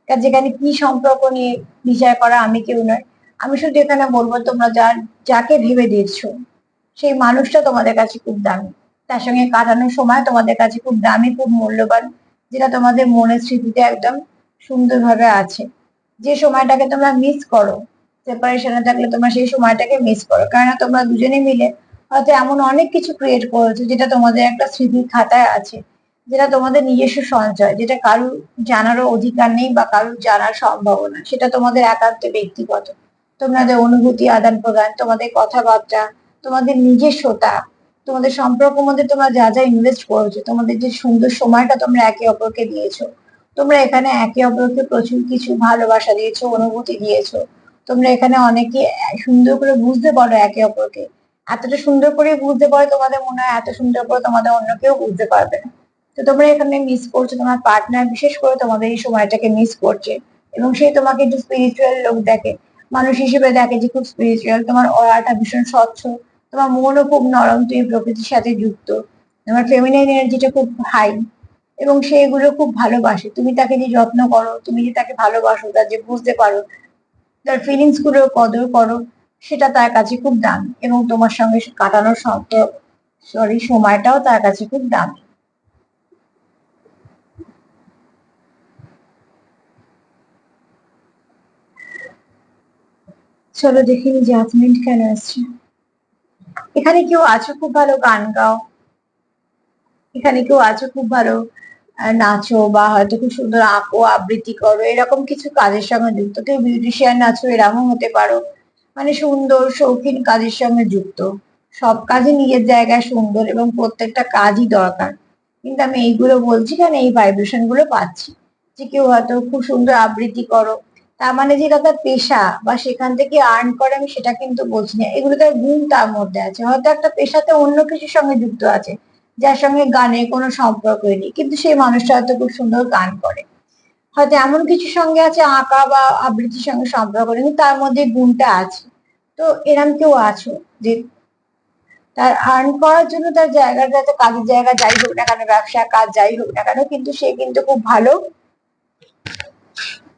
যেখানে কি সম্পর্ক নিয়ে বিচার করা আমি কেউ নয়। আমি শুধু এখানে বলবো তোমরা যাকে ভেবে দিচ্ছ সেই মানুষটা তোমাদের কাছে খুব দামি, তার সঙ্গে কাটানোর সময় তোমাদের কাছে খুব দামি, খুব মূল্যবান, যেটা তোমাদের মনের স্মৃতিতে একদম সুন্দরভাবে আছে। যে সময়টাকে তোমরা মিস করো, সেপারেশনে থাকলে তোমরা সেই সময়টাকে মিস করো, কেননা তোমরা দুজনে মিলে হয়তো এমন অনেক কিছু ক্রিয়েট করেছো যেটা তোমাদের একটা স্মৃতির খাতায় আছে, যেটা তোমাদের নিজস্ব সঞ্চয়, যেটা কারুর জানারও অধিকার নেই বা কারুর জানার সম্ভাবনা, সেটা তোমাদের একান্ত ব্যক্তিগত। তোমাদের অনুভূতি আদান প্রদান, তোমাদের কথাবার্তা, তোমাদের নিজস্বতা, তোমাদের সম্পর্কের মধ্যে তোমরা যা যা ইনভেস্ট করেছো, তোমাদের যে সুন্দর সময়টা তোমরা একে অপরকে দিয়েছো, তোমরা এখানে একে অপরকে প্রচুর কিছু ভালোবাসা দিয়েছো, অনুভূতি দিয়েছো। তোমরা এখানে অনেকে সুন্দর করে বুঝতে পারো একে অপরকে, এতটা সুন্দর করে বুঝতে পারো তোমাদের মনে হয় এত সুন্দর করে তোমাদের অন্য কেউ বুঝতে পারবে না। তো তোমরা এখানে মিস করছো, তোমার পার্টনার বিশেষ করে তোমাদের এই সময়টাকে মিস করছে, এবং সে তোমাকে একটু স্পিরিচুয়াল লোক দেখে, মানুষ হিসেবে দেখে যে খুব স্পিরিচুয়াল, তোমার অরাটা ভীষণ স্বচ্ছ, তোমার মনও খুব নরম, তুমি প্রকৃতির সাথে যুক্ত, তোমার ফেমিনাইন এনার্জিটা খুব হাই, এবং সে এগুলো খুব ভালোবাসে। তুমি তাকে যে যত্ন করো, তুমি যে তাকে ভালোবাসো, তার যে বুঝতে পারো, তার ফিলিংস গুলো কদর করো, সেটা তার কাছে খুব দামি, এবং তোমার সঙ্গে কাটানোর সম্পর্ক, সময়টাও তার কাছে খুব দামি। চলো দেখিনি জাজমেন্ট কেন আসছে। এখানে কেউ আছো খুব ভালো গান গাও, এখানে কেউ আছো খুব ভালো নাচো, বা হয়তো খুব সুন্দর আঁকো, আবৃত্তি করো, এরকম কিছু কাজের সঙ্গে যুক্ত, কেউ বিউটিশিয়ান আছো, এরকমও হতে পারো। মানে সুন্দর শৌখিন কাজের সঙ্গে যুক্ত। সব কাজই নিজের জায়গায় সুন্দর, এবং প্রত্যেকটা কাজই দরকার, কিন্তু আমি এইগুলো বলছি কারণ এই ভাইব্রেশন গুলো পাচ্ছি। যে কেউ হয়তো খুব সুন্দর আবৃত্তি করো, তার মানে যে তার পেশা বা সেখান থেকে আর্ন করে, আমি সেটা কিন্তু বলছি না, এগুলো তার গুণ তার মধ্যে আছে, হয়তো একটা পেশাতে অন্য কিছুর সঙ্গে যুক্ত আছে, যার সঙ্গে গানের কোনো সম্পর্কই নেই, কিন্তু সেই মানুষটা হয়তো খুব সুন্দর গান করে। হয়তো এমন কিছুর সঙ্গে আছে, আঁকা বা আবৃত্তির সঙ্গে সম্পর্ক নেই, কিন্তু তার মধ্যে গুণটা আছে। তো এরম কেউ আছো যে তার আর্ন করার জন্য তার জায়গাটা, কাজের জায়গা যাই হোক না কেন, ব্যবসা কাজ যাই হোক না কেন, কিন্তু সে কিন্তু খুব ভালো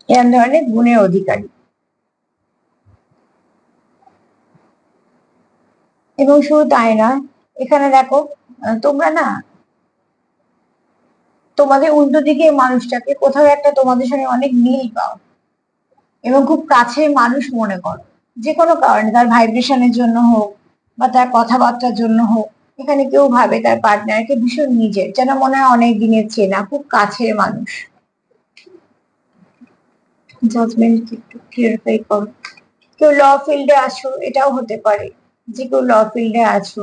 এরম ধরনের গুণের অধিকারী। এবং শুধু তাই নয়, এখানে দেখো, তোমরা না, তোমাদের উল্টো দিকে মানুষটাকে কোথাও একটা তোমাদের সঙ্গে অনেক মিল পাও, এবং খুব কাছের মানুষ মনে করো, যে কোনো কারণে, তার ভাইব্রেশনের জন্য হোক বা তার কথাবার্তার জন্য হোক। এখানে কেউ ভাবে তার পার্টনারকে ভীষণ নিজের, যেন মনে হয় অনেক দিনের চেনা, খুব কাছের মানুষ। জাজমেন্ট একটু ক্লিয়ারিফাই করো। কেউ ল ফিল্ডে আছো, এটাও হতে পারে যে কেউ ল ফিল্ডে আছো।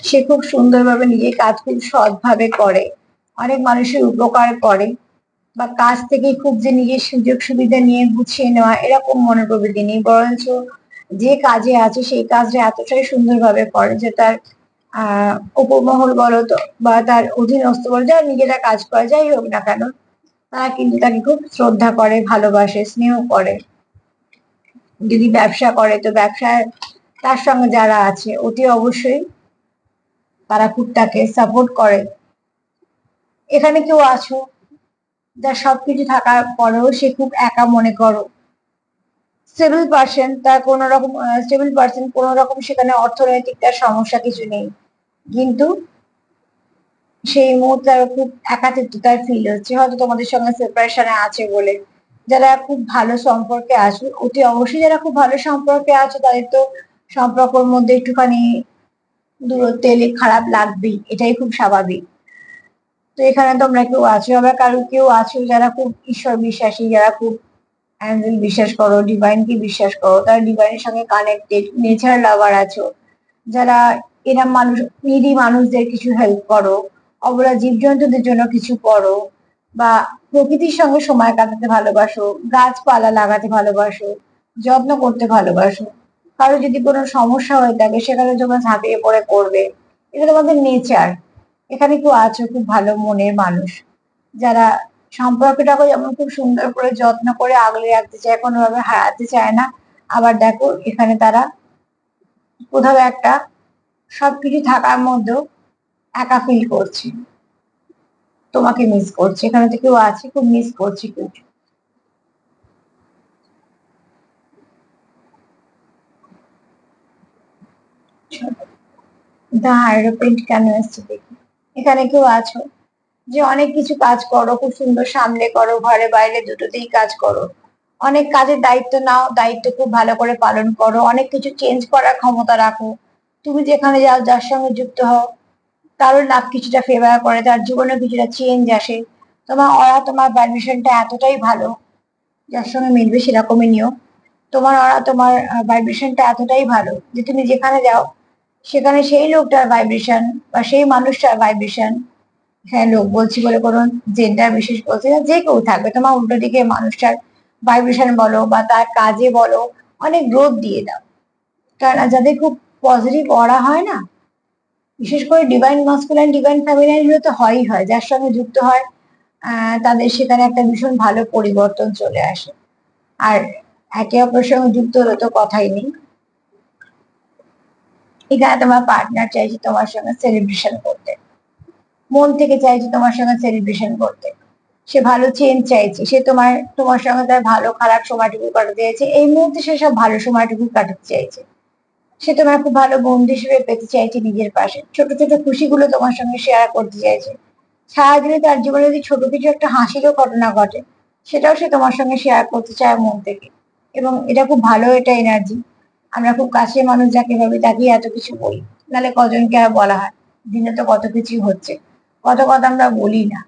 সে খুব সুন্দরভাবে নিজের কাজ খুব সৎভাবে করে, অনেক মানুষের উপকার করে, বা কাজ থেকে খুব যে নিজের সুযোগ সুবিধা নিয়ে গুছিয়ে নেওয়া, এরকম মনোপ্রবৃত্তি নেই, বরঞ্চ যে কাজে আছে সেই কাজটা এতটাই সুন্দরভাবে করে যে তার উপমহল বলো তো, বা তার অধীনস্থ বলো, যারা নিজেরা কাজ করে যাই হোক না কেন, তারা কিন্তু তাকে খুব শ্রদ্ধা করে, ভালোবাসে, স্নেহ করে। যদি ব্যবসা করে তো ব্যবসায় তার সঙ্গে যারা আছে অতি অবশ্যই তারা খুব তাকে সাপোর্ট করে। এখানে কেউ আছো যার সবকিছু থাকার পরেও সে খুব একা মনে করো, স্টেবল পার্সন, তার কোন রকম স্টেবল পার্সন, কোন রকম সেখানে অর্থনৈতিক তার সমস্যা কিছু নেই, কিন্তু সেই মুহূর্তে তার খুব একাকিত্বতার ফিল হচ্ছে, হয়তো তোমাদের সঙ্গে সেপারেশনে আছে বলে। যারা খুব ভালো সম্পর্কে আছে, অতি অবশ্যই যারা খুব ভালো সম্পর্কে আছে, তাদের তো সম্পর্কের মধ্যে একটুখানি দূরত্ব এলে খারাপ লাগবেই, এটাই খুব স্বাভাবিক। তো এখানে তোমরা কেউ আছো, আবার কারো কেউ আছো যারা খুব ঈশ্বর বিশ্বাসী, যারা খুব অ্যাঞ্জেল বিশ্বাস করো, ডিভাইন কে বিশ্বাস করো, তারা ডিভাইনের সঙ্গে কানেক্টেড, নেচার লাভার আছো, যারা এরম মানুষ, নিডি মানুষদের কিছু হেল্প করো, অবলা জীবজন্তুদের জন্য কিছু করো, বা প্রকৃতির সঙ্গে সময় কাটাতে ভালোবাসো, গাছপালা লাগাতে ভালোবাসো, যত্ন করতে ভালোবাসো। কারো যদি কোনো সমস্যা হয়ে থাকে সেখানে তোমরা ঝাঁপিয়ে পড়ে করবে, এটা তোমাদের নেচার। এখানে কেউ আছো খুব ভালো মনের মানুষ, যারা সম্পর্কটাকে যেমন খুব সুন্দর করে যত্ন করে আগলে রাখতে চায়, কোনোভাবে হারাতে চায় না। আবার দেখো এখানে তারা কোথাও একটা সবকিছু থাকার মধ্যেও একা ফিল করছে, তোমাকে মিস করছে, এখানে তো কেউ আছে খুব মিস করছে কেউ। দ্য হাইরোপ্রিন্ট কেন এসছে দেখি। এখানে কেউ আছো যে অনেক কিছু কাজ করো, খুব সুন্দর সামলে করো, ঘরে বাইরে দুটোতেই কাজ করো, অনেক কাজের দায়িত্ব নাও, দায়িত্ব খুব ভালো করে পালন করো, অনেক কিছু চেঞ্জ করার ক্ষমতা রাখো। তুমি যেখানে যাও, যার সঙ্গে যুক্ত হও, কারোর লাভ কিছুটা ফেভার করে, তার জীবনে কিছুটা চেঞ্জ আসে। তোমার অরা, তোমার ভাইব্রেশনটা এতটাই ভালো, যার সঙ্গে মিলবে সেরকমই নিও। তোমার অরা, তোমার ভাইব্রেশনটা এতটাই ভালো যে তুমি যেখানে যাও সেখানে সেই লোকটার ভাইব্রেশন বা সেই মানুষটার ভাইব্রেশন, হ্যাঁ লোক বলছি বলে কোনো জেন্ডার বিশেষ বলছি না, যে কেউ থাকবে, তোমার উল্টো দিকে মানুষটার ভাইব্রেশন বলো বা তার কাজে বলো, অনেক গ্রোথ দিয়ে দাও। কারণ যাদের খুব পজিটিভ অরা হয় না, বিশেষ করে ডিভাইন মাস্কুলাইন ডিভাইন ফেমিনাইন গুলো তো হয়ই হয়, যার সঙ্গে যুক্ত হয় তাদের সেখানে একটা ভীষণ ভালো পরিবর্তন চলে আসে। আর একে অপরের সঙ্গে যুক্ত হলে তো কথাই নেই। এখানে তোমার পার্টনার চাইছে তোমার সঙ্গে সেলিব্রেশন করতে, মন থেকে চাইছে তোমার সঙ্গে সেলিব্রেশন করতে, সে ভালো চেঞ্জ চাইছে, সে তোমার তোমার সঙ্গে তার ভালো খারাপ সময়টুকু কাটাতে চাইছে, এই মুহূর্তে সে সব ভালো সময়টুকু কাটাতে চাইছে, সে তোমার খুব ভালো বন্ধু হিসেবে পেতে চাইছে নিজের পাশে, ছোট ছোট খুশিগুলো তোমার সঙ্গে শেয়ার করতে চাইছে। সারাদিনে তার জীবনে যদি ছোট কিছু একটা হাসিরও ঘটনা ঘটে, সেটাও সে তোমার সঙ্গে শেয়ার করতে চায় মন থেকে। এবং এটা খুব ভালো, এটা এনার্জি। আমরা খুব কাছের মানুষ যাকে ভাবি তাকে এত কিছু বলি, নাহলে কজনকে আর বলা হয়। দিনে তো কত কিছু হচ্ছে, কত কথা আমরা বলি না,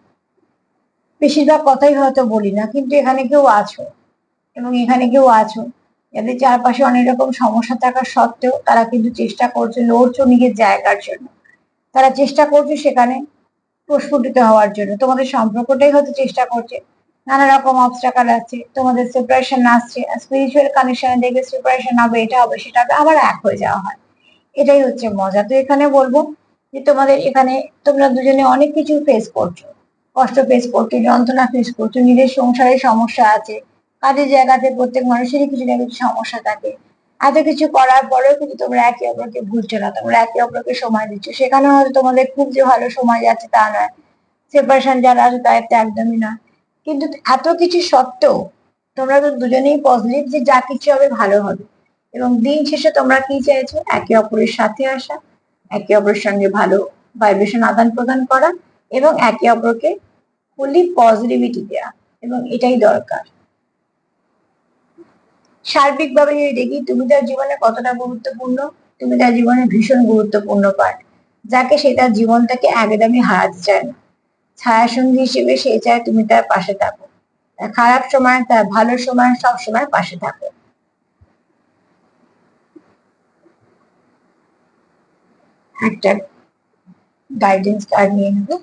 বেশিরভাগ কথাই হয়তো বলি না, কিন্তু এখানে কেউ আছো, এবং এখানে কেউ আছো যাদের চারপাশে অনেক রকম সমস্যা থাকা সত্ত্বেও তারা কিন্তু চেষ্টা করছে, লড়ছো নিজের জায়গার জন্য। তারা চেষ্টা করছে সেখানে প্রস্ফুটিত হওয়ার জন্য, তোমাদের সম্পর্কটাই হয়তো চেষ্টা করছে। নানা রকম অবস্ট্রাকল আছে, তোমাদের সেপারেশন আসছে, স্পিরিচুয়াল কানেকশনে দেখবে সেপারেশন হবে, এটা হবে সেটা হবে, আবার এক হয়ে যাওয়া হয়। এটাই হচ্ছে মজা। তো এখানে বলবো যে তোমাদের এখানে তোমরা দুজনে অনেক কিছু ফেস করছো, কষ্ট ফেস করছো, যন্ত্রণা ফেস করছো, নিজের সংসারে সমস্যা আছে, কাজের জায়গাতে প্রত্যেক মানুষেরই কিছু না কিছু সমস্যা থাকে। এত কিছু করার পরেও কিন্তু তোমরা একে অপরকে ভুলছো না, তোমরা একে অপরকে সময় দিচ্ছ, সেখানে হয়তো তোমাদের খুব যে ভালো সময় যাচ্ছে তা নয়, সেপারেশন যারা আছে তাদের তো একদমই না। কিন্তু এত কিছু সত্ত্বেও তোমরা তো দুজনেই পজিটিভ যে যা কিছু হবে ভালো হবে। এবং দিন শেষে তোমরা কি চাইছো, একে অপরের সাথে আসা, একে অপরের সঙ্গে ভালো ভাইব্রেশন আদান প্রদান করা, এবং একে অপরকে ফুললি পজিটিভিটি দেওয়া, এবং এটাই দরকার। সার্বিকভাবে যদি দেখি তুমি তার জীবনে কতটা গুরুত্বপূর্ণ, তুমি তার জীবনে ভীষণ গুরুত্বপূর্ণ পার্ট, যাকে সে তার জীবন থেকে একদমই হারাতে চায় না। ছায়া সঙ্গী হিসেবে সে চায় তুমি তার পাশে থাকো, তার খারাপ সময় তার ভালো সময় সব সময় পাশে থাকো। একটা গাইডেন্স কার্ড নিয়ে নেবো।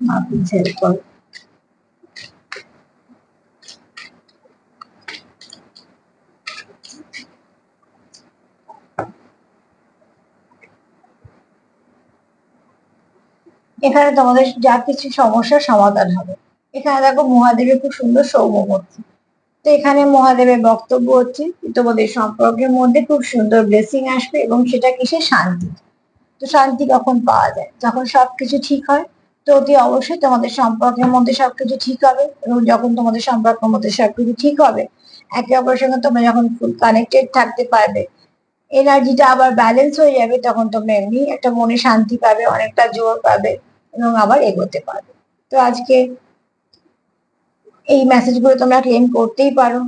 মা প্লিজ হেল্প করো। এখানে তোমাদের যা কিছু সমস্যার সমাধান হবে। এখানে দেখো মহাদেবের খুব সুন্দর সৌম্যমূর্তি। তো এখানে মহাদেবের বক্তব্য হচ্ছে যে তোমাদের সম্পর্কের মধ্যে খুব সুন্দর ব্লেসিং আসবে, এবং সেটা কিসে, শান্তি। তো শান্তি কখন পাওয়া যায়, যখন সবকিছু ঠিক হয়। তো অতি অবশ্যই তোমাদের সম্পর্কের মধ্যে সবকিছু ঠিক হবে, এবং যখন তোমাদের সম্পর্কের মধ্যে সবকিছু ঠিক হবে, একে অপরের সঙ্গে তোমরা যখন ফুল কানেক্টেড থাকতে পারবে, এনার্জিটা আবার ব্যালেন্স হয়ে যাবে, তখন তোমরা এমনি একটা মনে শান্তি পাবে, অনেকটা জোর পাবে, এবং আবার এগোতে পারবে। তো আজকে এই মেসেজগুলো তোমরা ক্লেম করতেই পারো।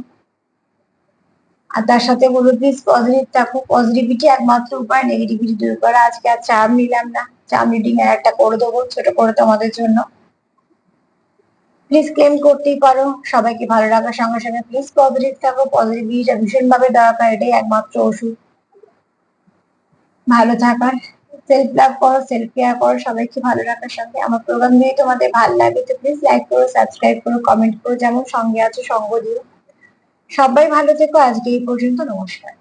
আর তার সাথে বলবো প্লিজ পজিটিভ থাকো, পজিটিভিটি একমাত্র উপায় নেগেটিভিটি দূর করা। আজকে আর চার্ম নিলাম না, চার্ম রিডিং এর একটা করে দেবো ছোট করে তোমাদের জন্য। প্লিজ ক্লেম করতেই পারো। সবাইকে ভালো রাখার সঙ্গে সঙ্গে প্লিজ পজিটিভ থাকো, পজিটিভিটিটা ভীষণ ভাবে দরকার, এটাই একমাত্র ওষুধ ভালো থাকার। সেলফ লাভ করো, সেলফ কেয়ার করো, সবাইকে ভালো রাখার সঙ্গে। আমার প্রোগ্রাম যদি তোমাদের ভালো লাগে তো প্লিজ লাইক করো, সাবস্ক্রাইব করো, কমেন্ট করো, যেমন সঙ্গে আছো সঙ্গ দিও। সবাই ভালো থেকো, আজকে এই পর্যন্ত, নমস্কার।